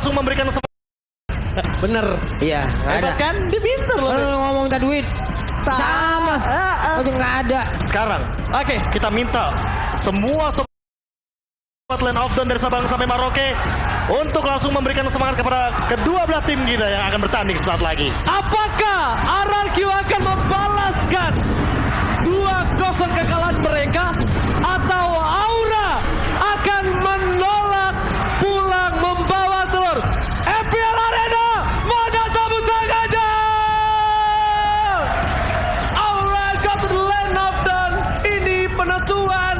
langsung memberikan Bener. Iya, nggak ada. Hebat kan? Dia pinter loh. Kalau ngomong tadi duit sama, itu nggak ada. Sekarang Oke. kita minta semua sobat Land of Dawn dari Sabang sampai Merauke untuk langsung memberikan semangat kepada kedua belah tim kita yang akan bertanding sesaat lagi. Apakah RRQ akan membalaskan 2-0 kekalahan mereka atau Aura akan menolak pulang membawa telur? FPL Arena, mana tepuk tangannya? Aura got the Land of Dawn. Ini penentuan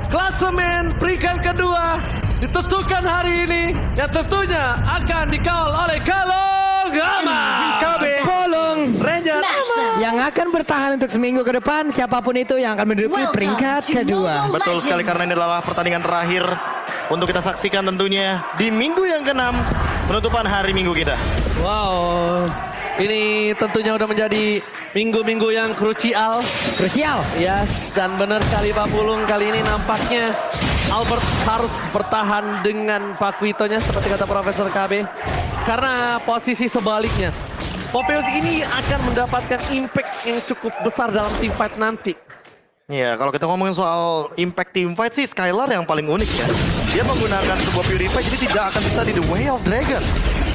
klasemen peringkat kedua ditentukan hari ini yang tentunya akan dikawal oleh Kalong Gama. KB Bolong Ranger yang akan bertahan untuk seminggu ke depan, siapapun itu yang akan menduduki peringkat kedua. Betul sekali, karena ini adalah pertandingan terakhir untuk kita saksikan tentunya di minggu yang ke-6 penutupan hari minggu kita. Wow, ini tentunya udah menjadi minggu-minggu yang krusial. Krusial. Yes, dan benar sekali Pak Pulung, kali ini nampaknya Albert harus bertahan dengan Pak Quitonya seperti kata Profesor KB. Karena posisi sebaliknya, Popeyes ini akan mendapatkan impact yang cukup besar dalam team fight nanti. Ya, kalau kita ngomongin soal impact team fight sih, Skylar yang paling unik ya. Dia menggunakan sebuah Purify, jadi tidak akan bisa di The Way of Dragon.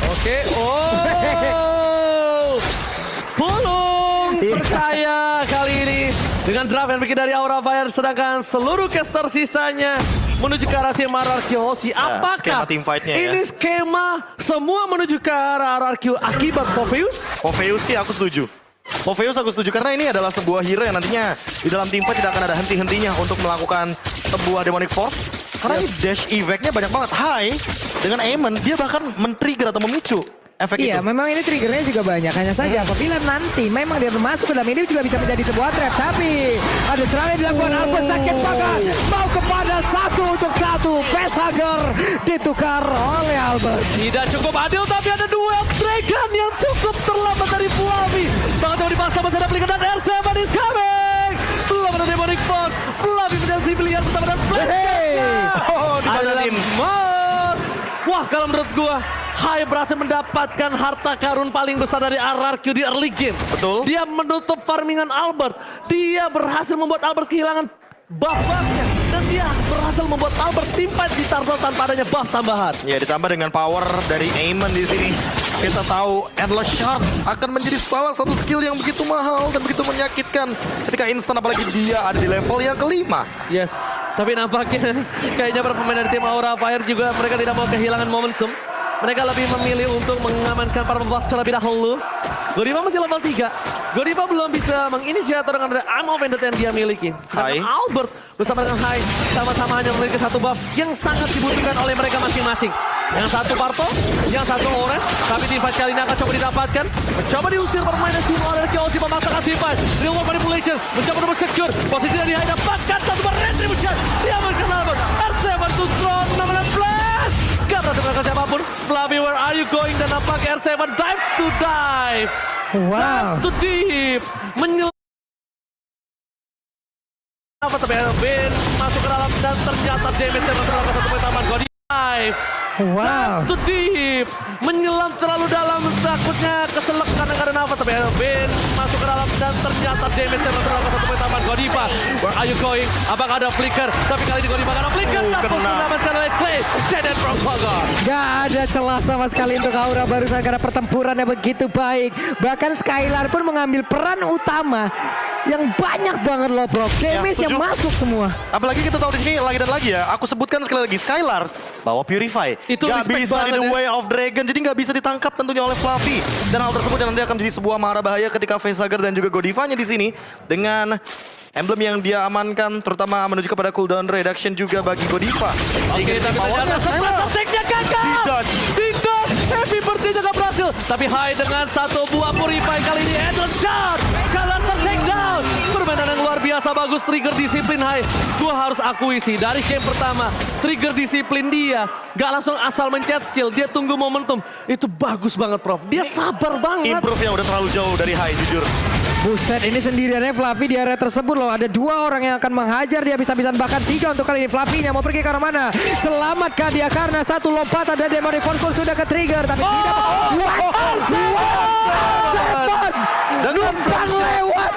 Oke, oh, Pulung percaya kali ini dengan draft yang bikin dari Aura Fire, sedangkan seluruh caster sisanya menuju ke arah tim RRQ Hoshi. Apakah skema team fight-nya ya. ini skema semua menuju ke arah RRQ akibat Popeyes? Popeyes sih aku setuju. Popeyes aku setuju karena ini adalah sebuah hero yang nantinya di dalam team fight tidak akan ada henti-hentinya untuk melakukan sebuah demonic force. Karena ini dash effect-nya banyak banget. High dengan Aemon dia bahkan men-trigger atau memicu efek Iya, itu. memang ini triggernya juga banyak. Hanya saja apabila nanti memang dia masuk ke dalam ini juga bisa menjadi sebuah trap. Tapi ada serangan dilakukan Albert sakit banget. Mau kepada 1-1. Facehugger ditukar oleh Albert. Tidak cukup adil, tapi ada duel Dragon yang cukup terlambat dari Fluffy. Sangat jauh dipaksa, masih ada Flicker dan R7 is coming. Belum ada Demonic Force. Fluffy menjadi pilihan bersama dan Oh, di mana tim? Wah, kalau menurut gua, Hai berhasil mendapatkan harta karun paling besar dari RRQ di early game. Betul. Dia menutup farmingan Albert. Dia berhasil membuat Albert kehilangan buff-buffnya. Dan dia berhasil membuat Albert timpat di turtle tanpa adanya buff tambahan. Ya, ditambah dengan power dari Aemon di sini. Kita tahu Endless Shard akan menjadi salah satu skill yang begitu mahal dan begitu menyakitkan ketika instan, apalagi dia ada di level yang kelima. Yes, tapi nampaknya kayaknya para pemain dari tim Aura Fire juga mereka tidak mau kehilangan momentum. Mereka lebih memilih untuk mengamankan para pembuat terlebih dahulu. Godiva masih level 3. Godiva belum bisa menginisiator dengan Arm of Vendetta yang dia miliki. Hai. Sedangkan Albert bersama dengan Hai sama-sama hanya memiliki satu buff yang sangat dibutuhkan oleh mereka masing-masing. Yang satu Parto, yang satu Orange. Tapi team fight kali ini akan coba didapatkan. Mencoba diusir permainan tim RRQ Hoshi memaksakan team fight. Real World Manipulation mencoba untuk secure. Posisi dari Hai dapatkan satu retribution. Dia mengenal Albert. R7 to drone 16. Gak berhasil melakukan siapapun. Flavi, where are you going? Dan nampak R7 dive to dive. Wow. To deep. Tapi Ben masuk ke dalam dan ternyata damage yang terlalu satu poin taman. Godi dive. Wow. To deep. Menyelam terlalu dalam. Takutnya keselak karena apa. Tapi Ben masuk ke dalam dan ternyata damage yang terlalu satu poin taman. Godiva, where are you going? Apakah ada flicker? Tapi kali ini Godiva karena flicker. Tapos mendapatkan oleh Clay. Jaden from Kogor. Gak ada celah sama sekali untuk Aura barusan karena pertempuran yang begitu baik. Bahkan Skylar pun mengambil peran utama yang banyak banget loh bro. Damage yang masuk semua. Apalagi kita tahu di sini lagi dan lagi ya. Aku sebutkan sekali lagi, Skylar bawa Purify. Itu gak respect bisa di banget The ya. Way of Dragon, jadi gak bisa ditangkap tentunya oleh Fluffy. Dan hal tersebut yang nanti akan menjadi sebuah mara bahaya ketika Facehugger dan juga Godivanya di sini dengan emblem yang dia amankan, terutama menuju kepada cooldown reduction juga bagi Godiva. Oke, tapi ternyata sempat attack-nya gagal. Tidak, Heavy Bird-nya gak berhasil. Tapi Hai dengan satu buah Purify kali ini Endless Shot. Skylar take down. Permainan yang luar biasa bagus, trigger disiplin Hai. Gua harus akui sih, dari game pertama, trigger disiplin dia. Gak langsung asal mencet skill, dia tunggu momentum. Itu bagus banget Prof, dia sabar banget. Improve yang udah terlalu jauh dari High, jujur. Buset, ini sendiriannya Fluffy di area tersebut loh. Ada 2 orang yang akan menghajar dia bisa-bisan, bahkan 3 untuk kali ini. Fluffy-nya mau pergi ke arah mana? Selamatkah dia karena satu lompatan dan Demonic Force pun sudah ke trigger. Tapi tidak. Dan Numpang lewat.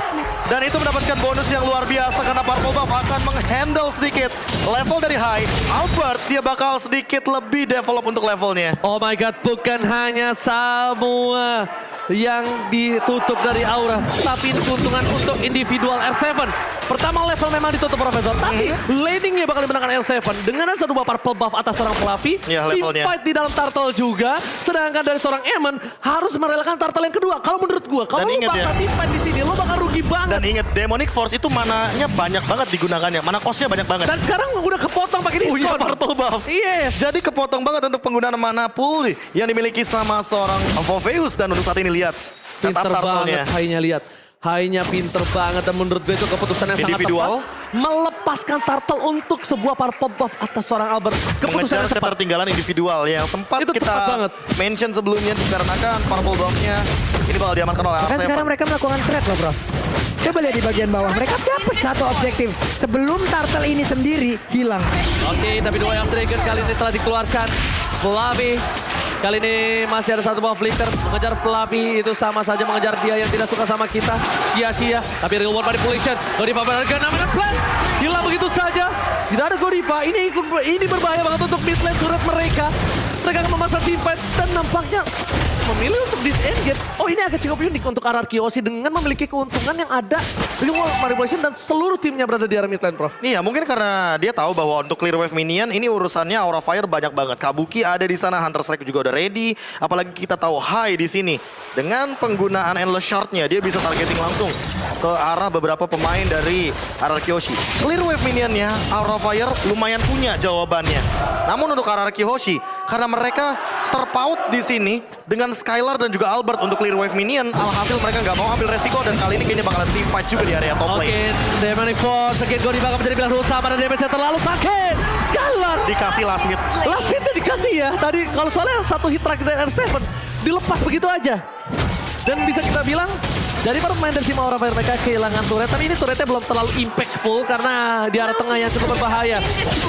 Dan itu mendapatkan bonus yang luar biasa karena Purple Buff akan menghandle sedikit level dari High. Albert dia bakal sedikit lebih develop untuk levelnya. Oh my god, bukan hanya semua yang ditutup dari Aura, tapi keuntungan untuk individual R7. Pertama level memang ditutup Profesor, tapi laning-nya bakal dimenangkan R7 dengan satu Purple Buff atas seorang Fluffy. Ya, levelnya. Teamfight di dalam Turtle juga, sedangkan dari seorang Eamon harus merelakan Turtle yang kedua. Kalau menurut gua, kalau lu bakal teamfight di sini, lu bakal rugi banget. Dan ingat Demonic Force itu mananya banyak banget digunakannya, mana cost-nya banyak banget. Dan sekarang udah kepotong pakai diskon. Punya Purple Buff. Yes. Jadi kepotong banget untuk penggunaan mana pool yang dimiliki sama seorang Voveius. Dan untuk saat ini lihat setup Pinter turtle-nya. banget High-nya, lihat. High-nya pinter banget dan menurut gue itu keputusan yang sangat Individual. tepat. Melepaskan Turtle untuk sebuah Purple Buff atas seorang Albert. Keputusan Mengejar yang tepat. ketertinggalan individual yang sempat Itu kita tepat banget. mention sebelumnya dikarenakan Purple Buff-nya ini bakal diamankan oleh Kan R7. sekarang mereka melakukan trade loh, bro. Coba lihat di bagian bawah. Mereka dapat satu objektif sebelum turtle ini sendiri hilang. Oke, tapi 2 yang trigger kali ini telah dikeluarkan. Fluffy. Kali ini masih ada satu buah flicker. Mengejar Fluffy itu sama saja mengejar dia yang tidak suka sama kita. Sia-sia. Tapi real world manipulation. Godiva berharga 6 plus. Hilang begitu saja. Tidak ada Godiva. Ini berbahaya banget untuk mid lane turret mereka. Mereka akan memasang teamfight dan nampaknya memilih untuk disengage. Oh, ini agak cukup unik untuk RRQ Aussie dengan memiliki keuntungan yang ada real world manipulation dan seluruh timnya berada di area mid lane, Prof. Iya, mungkin karena dia tahu bahwa untuk clear wave minion ini urusannya Aura Fire banyak banget. Kabuki ada di sana, Hunter Strike juga udah ready. Apalagi kita tahu High di sini dengan penggunaan Endless Shard-nya dia bisa targeting langsung ke arah beberapa pemain dari RRQ Hoshi. Clear wave minionnya Aura Fire lumayan punya jawabannya. Namun untuk RRQ Hoshi karena mereka terpaut di sini dengan Skylar dan juga Albert untuk clear wave minion, alhasil mereka nggak mau ambil resiko dan kali ini kayaknya bakalan team fight juga di area top lane. Oke, Demonic Force, sakit Godiva akan menjadi pilihan utama dan damage-nya terlalu sakit. Skylar. Dikasih last hit. Last hitnya dikasih ya. Tadi kalau soalnya satu hit terakhir dari R7 dilepas begitu aja. Dan bisa kita bilang dari para pemain dari tim Aura Fire mereka kehilangan turret. Tapi ini turretnya belum terlalu impactful karena di arah tengah yang cukup berbahaya.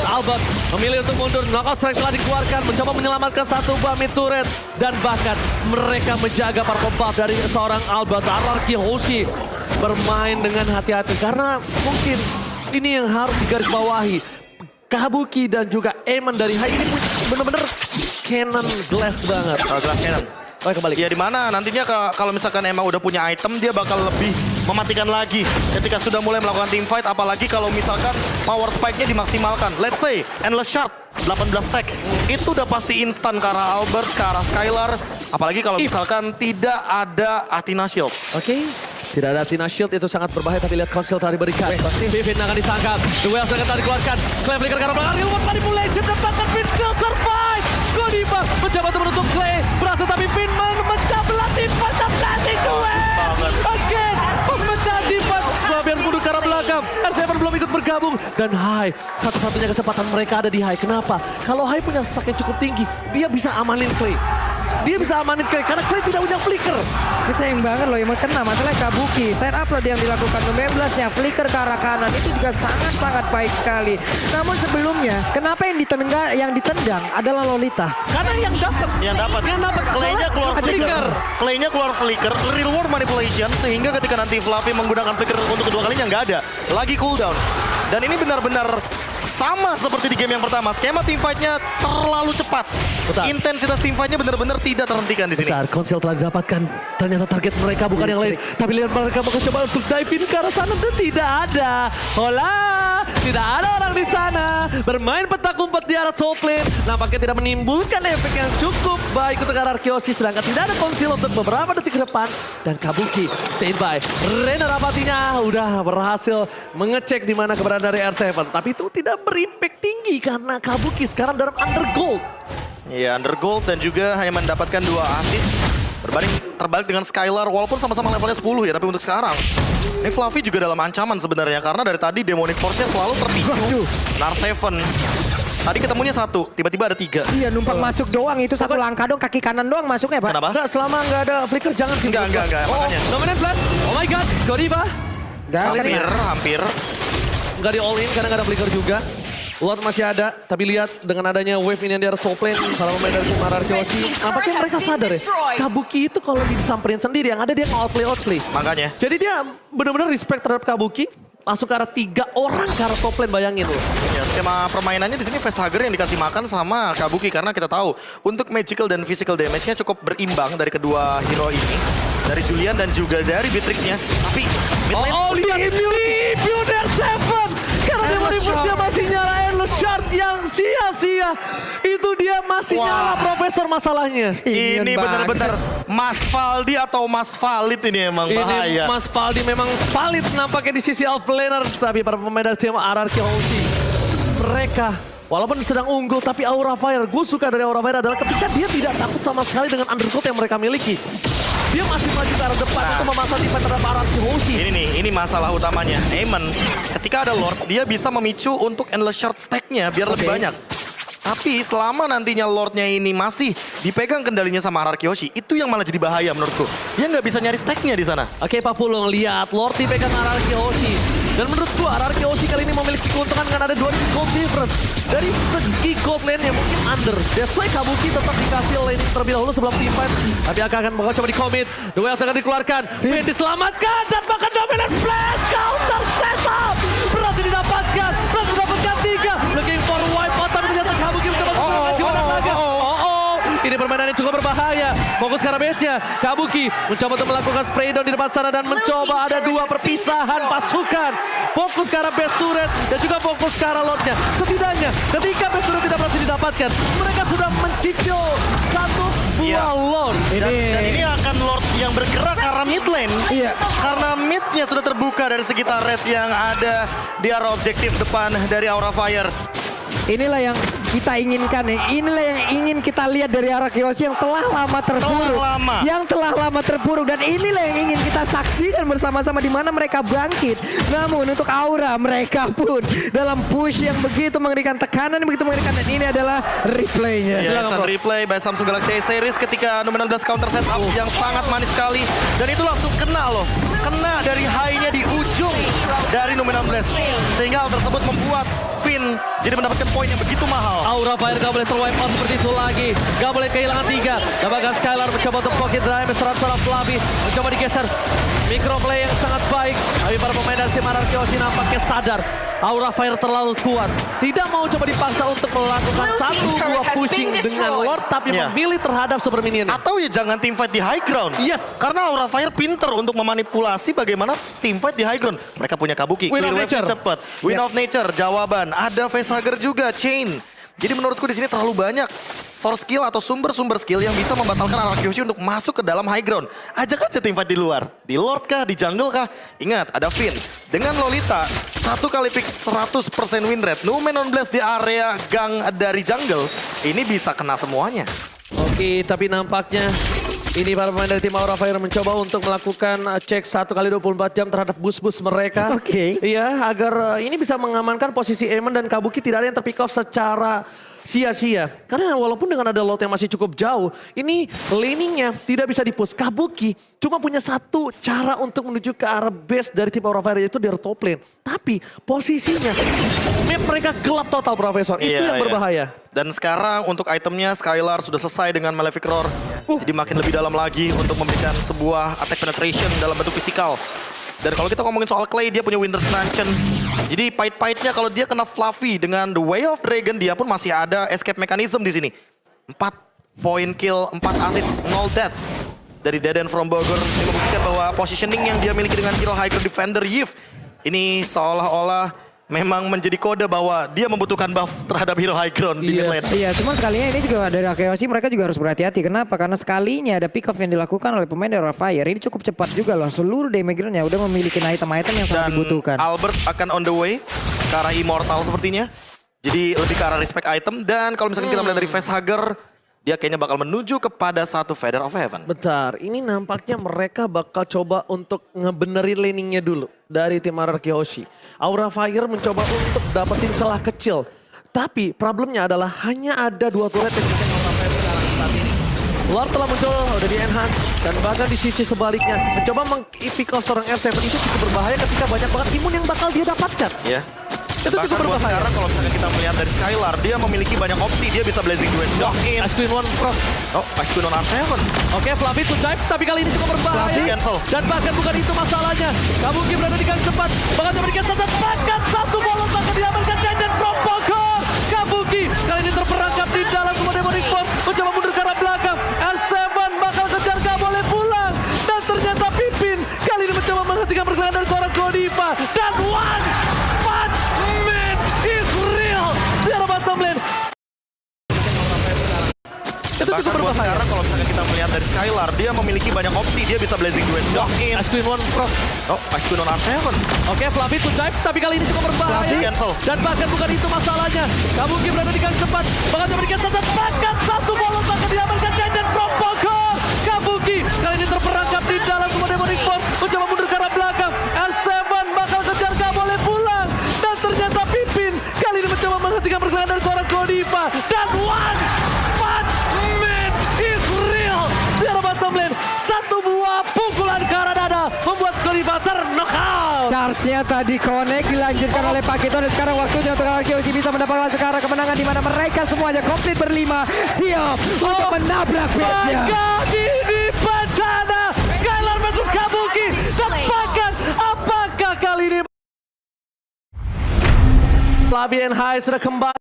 Albert memilih untuk mundur. Knockout strike telah dikeluarkan. Mencoba menyelamatkan satu buah mid turret. Dan bahkan mereka menjaga Purple Buff dari seorang Albert. RRQ Hoshi bermain dengan hati-hati. Karena mungkin ini yang harus digarisbawahi. Kabuki dan juga Eamon dari High ini benar-benar cannon glass banget. Glass cannon. Oh, kembali. Ya di mana nantinya kalau misalkan emang udah punya item dia bakal lebih mematikan lagi ketika sudah mulai melakukan team fight, apalagi kalau misalkan power spike-nya dimaksimalkan. Let's say Endless Shard 18 stack itu udah pasti instan ke arah Albert, ke arah Skylar, apalagi kalau misalkan tidak ada Athena Shield. Oke. Tidak ada Athena Shield itu sangat berbahaya, tapi lihat Conceal tadi berikan. Vivin akan ditangkap. Duel akan tadi dikeluarkan. Clay flicker karena belakang. Real world manipulation dan bahkan Finn still survive. Godiva mencoba untuk menutup Clay. Berhasil tapi Finn memecah belah timpan. Terplastik duel. Oke. Memecah timpan. Fabian mundur ke arah belakang. R7 belum ikut bergabung. Dan High. Satu-satunya kesempatan mereka ada di High. Kenapa? Kalau High punya stack yang cukup tinggi, dia bisa amanin Clay. Dia bisa amanin Clay karena Clay tidak punya flicker. Ini sayang banget loh yang kena masalahnya Kabuki. Side up loh yang dilakukan 16-nya. Flicker ke arah kanan itu juga sangat-sangat baik sekali. Namun sebelumnya, kenapa yang ditendang adalah Lolita? Karena yang dapat. Clay-nya keluar flicker. Clay-nya keluar flicker, real world manipulation, sehingga ketika nanti Fluffy menggunakan flicker untuk kedua kalinya nggak ada. Lagi cooldown. Dan ini benar-benar sama seperti di game yang pertama. Skema teamfight-nya terlalu cepat. Betul. Intensitas teamfight-nya benar-benar tidak terhentikan di sini. Bentar, Conceal telah didapatkan. Ternyata target mereka bukan yang lain. Tapi lihat mereka mencoba untuk dive in ke arah sana dan tidak ada. Hola, tidak ada orang di sana. Bermain petak umpet di arah top lane. Nampaknya tidak menimbulkan efek yang cukup baik untuk RRQ Hoshi. Sedangkan tidak ada Conceal untuk beberapa detik ke depan. Dan Kabuki standby. Rena Rapatinya udah berhasil mengecek di mana keberadaan dari R7. Tapi itu tidak berimpact tinggi karena Kabuki sekarang dalam undergold. Iya, undergold dan juga hanya mendapatkan 2 assist. Terbalik dengan Skylar, walaupun sama-sama levelnya 10 ya, tapi untuk sekarang ini Fluffy juga dalam ancaman sebenarnya karena dari tadi Demonic Force-nya selalu terpicu. R7 Tadi ketemunya satu, tiba-tiba ada 3. Iya, numpang masuk doang. Itu satu langkah doang, kaki kanan doang masuknya, Pak. Kenapa? Enggak, selama nggak ada flicker jangan sih. Enggak, makanya. Dominant Blast. Oh my god, Godiva. Hampir. Nggak di all in karena nggak ada flicker juga. Lord masih ada, tapi lihat dengan adanya wave ini yang di arah top lane, para pemain dari tim RRQ Oshi, nampaknya mereka sadar ya, Kabuki itu kalau disamperin sendiri, yang ada dia outplay. Makanya. Jadi dia benar-benar respect terhadap Kabuki, masuk ke arah 3 orang ke arah top lane, bayangin loh. Ya, skema permainannya di sini Facehugger yang dikasih makan sama Kabuki karena kita tahu untuk magical dan physical damage-nya cukup berimbang dari kedua hero ini, dari Julian dan juga dari Beatrix-nya. Tapi mid lane Lihat Builder 7! Karena Demonic masih nyala Endless Shard yang sia-sia. Itu dia masih nyala Profesor masalahnya. ini benar-benar Mas Valdi atau Mas Valid ini emang bahaya. Ini Mas Valdi memang valid nampaknya di sisi offlaner. Tapi para pemain dari tim RRQ Oshi, mereka walaupun sedang unggul, tapi Aura Fire, gue suka dari Aura Fire adalah ketika dia tidak takut sama sekali dengan undercoat yang mereka miliki. Dia masih maju ke arah depan untuk memasang defense terhadap RRQ Oshi. Ini masalah utamanya. Aemon, ketika ada Lord, dia bisa memicu untuk Endless Shard stack-nya biar lebih banyak. Tapi selama nantinya Lordnya ini masih dipegang kendalinya sama RRQ Oshi, itu yang malah jadi bahaya menurutku. Dia nggak bisa nyari stack-nya di sana. Oke, Pak Pulung, lihat Lord dipegang RRQ Oshi. Dan menurut gua RRQ Oshi kali ini memiliki keuntungan dengan ada 2 gold difference. Dari segi gold lane yang mungkin under. That's why Kabuki tetap dikasih laning terlebih dahulu sebelum team fight. Tapi akan bakal coba di-commit. The Whale akan dikeluarkan. Finn diselamatkan dan bahkan dominant flash. Counter setup. Berhasil didapatkan. Berhasil mendapatkan 3. Looking for wipe out. Tapi ternyata Kabuki mencoba menggunakan jiwa naga. Ini permainan yang cukup berbahaya. Fokus ke arah base-nya. Kabuki mencoba untuk melakukan spray down di depan sana dan mencoba ada 2 perpisahan pasukan. Fokus ke arah base turret dan juga fokus ke arah Lordnya. Setidaknya ketika base turret tidak berhasil didapatkan, mereka sudah mencicil 1 buah Lord. Dan ini akan Lord yang bergerak ke arah mid lane. Iya. Karena midnya sudah terbuka dari sekitar red yang ada di arah objektif depan dari Aura Fire. Inilah yang kita inginkan ya. Inilah yang ingin kita lihat dari RRQ Oshi yang telah lama terpuruk. Yang telah lama terpuruk. Dan inilah yang ingin kita saksikan bersama-sama di mana mereka bangkit. Namun untuk Aura mereka pun dalam push yang begitu mengerikan, tekanan yang begitu mengerikan. Dan ini adalah replaynya. Ya, replay by Samsung Galaxy A Series ketika Numenal Blast counter setup yang sangat manis sekali. Dan itu langsung kena loh. Kena dari high-nya di ujung dari Numenal Blast. Sehingga hal tersebut membuat Finn jadi mendapatkan poin yang begitu mahal. Aura Fire gak boleh terwipe out seperti itu lagi. Gak boleh kehilangan 3. Dan bahkan Skylar mencoba untuk pocket drive. Serap-serap Flavi mencoba digeser. Microplay yang sangat baik. Tapi para pemain dari tim RRQ Oshi nampaknya sadar. Aura Fire terlalu kuat. Tidak mau coba dipaksa untuk melakukan 1 buah pushing dengan Lord. Tapi memilih terhadap super minion. Atau ya jangan team fight di high ground. Yes. Karena Aura Fire pinter untuk memanipulasi bagaimana team fight di high ground. Mereka punya Kabuki. Win of Clear Nature. wave cepat. Win of Nature. Jawaban. Ada Facehugger juga. Chain. Jadi menurutku di sini terlalu banyak source skill atau sumber-sumber skill yang bisa membatalkan RRQ Oshi untuk masuk ke dalam high ground. Ajak aja tim fight di luar. Di Lord kah? Di jungle kah? Ingat, ada Finn. Dengan Lolita, 1 kali pick 100% win rate. Numenal Blast di area gang dari jungle. Ini bisa kena semuanya. Oke, tapi nampaknya ini para pemain dari tim Aura Fire mencoba untuk melakukan cek 1 kali 24 jam terhadap bus-bus mereka. Oke. Iya, agar ini bisa mengamankan posisi Aemon dan Kabuki tidak ada yang terpick off secara sia-sia. Karena walaupun dengan ada Lord yang masih cukup jauh, ini laningnya tidak bisa di-push. Kabuki cuma punya 1 cara untuk menuju ke arah base dari tim Aura Fire, yaitu dari top lane. Tapi posisinya, map mereka gelap total, Profesor. Itu yang berbahaya. Dan sekarang untuk itemnya Skylar sudah selesai dengan Malefic Roar. Jadi makin lebih dalam lagi untuk memberikan sebuah attack penetration dalam bentuk fisikal. Dan kalau kita ngomongin soal Clay, dia punya Winter Truncheon. Jadi pahit-pahitnya kalau dia kena Fluffy dengan The Way of Dragon, dia pun masih ada escape mechanism di sini. 4 point kill, 4 assist, 0 death. Dari Dead from Bogor, ini membuktikan bahwa positioning yang dia miliki dengan hero high ground defender Yves, ini seolah-olah memang menjadi kode bahwa dia membutuhkan buff terhadap hero high ground di mid lane. Iya, cuman sekalinya ini juga dari RRQ Oshi mereka juga harus berhati-hati. Kenapa? Karena sekalinya ada pick off yang dilakukan oleh pemain dari Aura Fire. Ini cukup cepat juga loh. Seluruh damage-nya udah memiliki item-item yang sangat dibutuhkan. Albert akan on the way ke arah Immortal sepertinya. Jadi lebih ke arah respect item. Dan kalau misalkan kita melihat dari Facehugger, dia kayaknya bakal menuju kepada 1 Feather of Heaven. Bentar, ini nampaknya mereka bakal coba untuk ngebenerin laningnya dulu dari tim RRQ Oshi. Aura Fire mencoba untuk dapetin celah kecil Tapi problemnya adalah hanya ada 2 turret yang bisa melakukan sekarang saat ini. Lord telah muncul, udah di enhance, dan bahkan di sisi sebaliknya mencoba meng-pick off seorang R7 itu cukup berbahaya ketika banyak banget imun yang bakal dia dapatkan. Ya. Itu Bahkan cukup buat berbahaya. sekarang kalau misalnya kita melihat dari Skylar, dia memiliki banyak opsi. Dia bisa Blazing Duet, Knock in. Ice Queen One Frost. Oh, Ice Queen on R7. Oke, Fluffy to dive, tapi kali ini cukup berbahaya. Fluffy cancel. Dan bahkan bukan itu masalahnya. Kabuki berada di garis depan, bahkan memberikan bahkan satu bolos bahkan diamankan dan from Pokor. Kabuki kali ini terperangkap di dalam semua Demonic Force, mencoba mundur ke arah belakang. R7 bakal kejar, gak boleh pulang. Dan ternyata Pipin kali ini mencoba menghentikan pergerakan dari seorang Godiva. Dan One Punch Man is real di arah bottom lane. Itu Bahkan cukup buat berbahaya. sekarang kalau misalnya kita melihat dari Skylar, dia memiliki banyak opsi. Dia bisa Blazing Duet, Knock in. Ice Queen One Frost. Oh, Ice Queen on R7. Oke, Fluffy to dive, tapi kali ini cukup berbahaya. Fluffy cancel. Dan bahkan bukan itu masalahnya. Kabuki berada di garis depan, bahkan memberikan bahkan satu bolos bahkan diamankan dan from Pokor. Kabuki kali ini terperangkap di dalam semua Demonic Force, mencoba mundur ke arah belakang. R7 bakal kejar, gak boleh pulang. Dan ternyata Pipin kali ini mencoba menghentikan pergerakan dari seorang Godiva. Dan One Punch Man is real di arah bottom lane. Satu buah pukulan ke arah dada membuat Godiva ter-knockout. Charge-nya tadi connect dilanjutkan oleh Pakito dan sekarang waktunya untuk RKOC bisa mendapatkan sekarang kemenangan di mana mereka semuanya komplit berlima siap untuk menabrak base-nya. Ini bencana Skylar versus Kabuki. Tepakan apakah kali ini Fluffy and High sudah kembali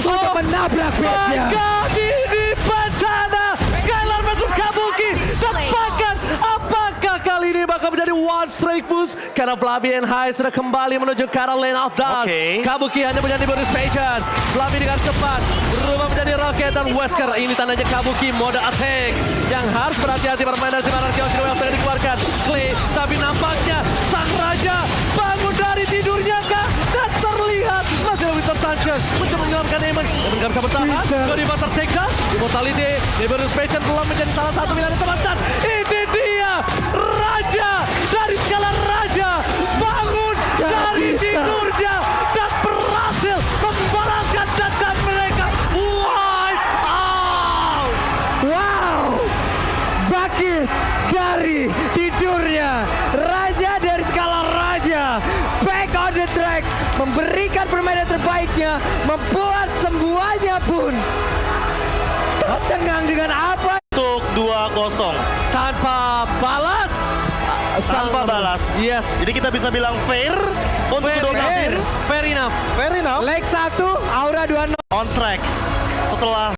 Untuk menabrak base-nya. Ini bencana Skylar versus Kabuki. Tepakan apakah kali ini bakal menjadi one strike boost karena Fluffy and High sudah kembali menuju ke arah lane of dark. Oke. Kabuki hanya menjadi bonus patient. Fluffy dengan cepat berubah menjadi roket dan Wesker. Ini tandanya Kabuki mode attack yang harus berhati-hati bermain dari tim Anarkios yang tengah dikeluarkan. Clay, tapi nampaknya sang raja bangun dari tidurnya kah? Dan terlihat masih lebih tertancap mencoba menyelamatkan Eamon. Eamon gak bisa bertahan. Godiva terseksa. Immortality, bonus patient belum menjadi salah satu pilihan teman. Dan ini dia raja dari skala raja bangun dari tidurnya dan berhasil membalaskan dendam mereka. Wipe out. Wow, bangkit dari tidurnya raja dari skala raja, back on the track, memberikan permainan terbaiknya, membuat semuanya pun tercengang dengan apa Untuk 2-0. Tanpa balas. Tanpa balas. Yes. Jadi kita bisa bilang fair untuk kedua belah tim. Fair enough. Fair enough. leg 1 Aura 2-0. On track. Setelah